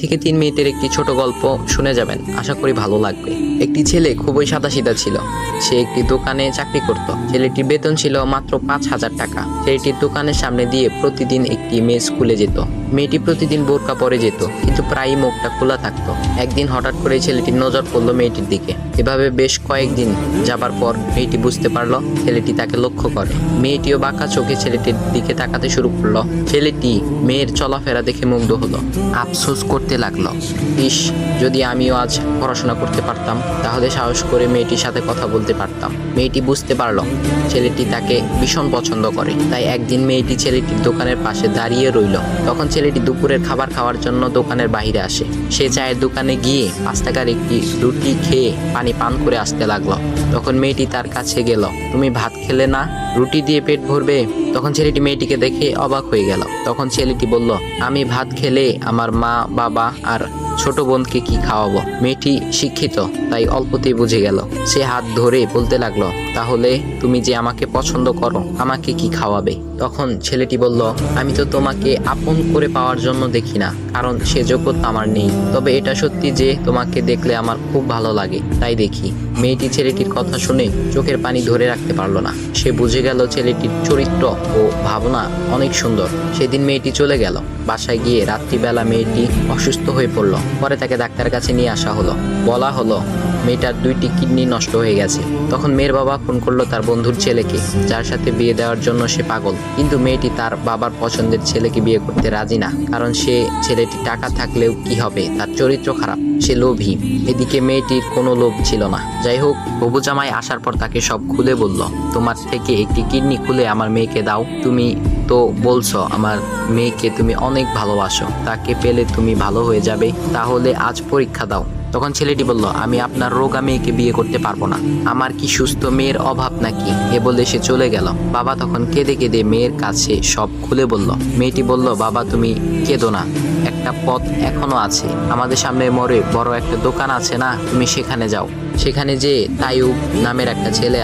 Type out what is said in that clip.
থেকে 3 মিনিটের একটি ছোট গল্প শুনে যাবেন, আশা করি ভালো লাগবে। একটি ছেলে খুবই সাদাসিধা ছিল। সে একটি দোকানে চাকরি করত। ছেলেটির বেতন ছিল মাত্র 5,000 টাকা। ছেলেটির দোকানের সামনে দিয়ে প্রতিদিন একটি মেয়ে স্কুলে যেত। মেয়েটি প্রতিদিন বোরকা পরে যেত, কিন্তু প্রায়ই মুখটা খোলা থাকতো। একদিন হঠাৎ করে ছেলেটির নজর পড়লো মেয়েটির দিকে। এভাবে বেশ কয়েকদিন যাবার পর মেয়েটি বুঝতে পারলো ছেলেটি তাকে লক্ষ্য করে। মেয়েটিও বাঁকা চোখে ছেলেটির দিকে তাকাতে শুরু করলো। ছেলেটি মেয়ের চলাফেরা দেখে মুগ্ধ হলো। আফসোস করতে লাগলো, ইস, যদি আমিও আজ পড়াশোনা করতে পারতাম, তাহলে সাহস করে মেয়েটির সাথে কথা বলতে পারতাম। মেয়েটি বুঝতে পারলো ছেলেটি তাকে ভীষণ পছন্দ করে। তাই একদিন মেয়েটি ছেলেটির দোকানের পাশে দাঁড়িয়ে রইল। তখন ছেলেটি দুপুরের খাবার খাওয়ার জন্য দোকানের বাইরে আসে। সে চায়ের দোকানে গিয়ে 5 টাকার একটি রুটি খেয়ে পানি পান করে আসতে লাগলো। তখন মেয়েটি তার কাছে গেল। তুমি ভাত খেলে না, রুটি দিয়ে পেট ভরবে? তখন ছেলেটি মেয়েটিকে দেখে অবাক হয়ে গেল। তখন ছেলেটি বলল, আমি ভাত খেলে আমার মা, বাবা আর ছোট বোনকে কি খাওয়াবো? মেয়েটি শিক্ষিত, তাই অল্পতেই বুঝে গেল। সে হাত ধরে বলতে লাগলো, তাহলে তুমি যে আমাকে পছন্দ করো, আমাকে কি খাওয়াবে? তখন ছেলেটি বলল, আমি তো তোমাকে আপন করে পাওয়ার জন্য দেখি না, কারণ সে যোগ্যতা আমার নেই। তবে এটা সত্যি যে তোমাকে দেখলে আমার খুব ভালো লাগে, তাই দেখি। মেয়েটি ছেলেটির কথা শুনে চোখের পানি ধরে রাখতে পারলো না। সে বুঝে গেল ছেলেটির চরিত্র ও ভাবনা অনেক সুন্দর। সেদিন মেয়েটি চলে গেল। বাসায় গিয়ে রাত্রিবেলা মেয়েটি অসুস্থ হয়ে পড়ল। পরে তাকে ডাক্তারের কাছে নিয়ে আসা হলো। বলা হলো মেয়েটার 2টি কিডনি নষ্ট হয়ে গেছে। তখন মেয়ের বাবা ফোন করলো তার বন্ধুর ছেলেকে, যার সাথে বিয়ে দেওয়ার জন্য সে পাগল। কিন্তু মেয়েটি তার বাবার পছন্দের ছেলেকে বিয়ে করতে রাজি না, কারণ সে ছেলেটি টাকা থাকলেও কি হবে, তার চরিত্র খারাপ, সে লোভী। এদিকে মেয়েটির কোনো লোভ ছিল না। যাই হোক, হবু জামাই আসার পর তাকে সব খুলে বলল, তোমার থেকে একটি কিডনি খুলে আমার মেয়েকে দাও। তুমি তো বলছো আমার মেয়েকে তুমি অনেক ভালোবাসো, তাকে পেলে তুমি ভালো হয়ে যাবে, তাহলে আজ পরীক্ষা দাও। তখন ছেলেটি বলল, আমি আপনার রোগা মেয়েকে বিয়ে করতে পারবো না, আমার কি সুস্থ মেয়ের অভাব নাকি? এ বলে সে চলে গেল। বাবা তখন কেঁদে কেঁদে মেয়ের কাছে সব খুলে বলল। মেয়েটি বলল, বাবা তুমি কেঁদো না, একটা পথ এখনো আছে, আমাদের সামনে মোড়ে বড় একটা দোকান আছে না, তুমি সেখানে যাও। সেখানে যে তাইয়ুব নামের একটা ছেলে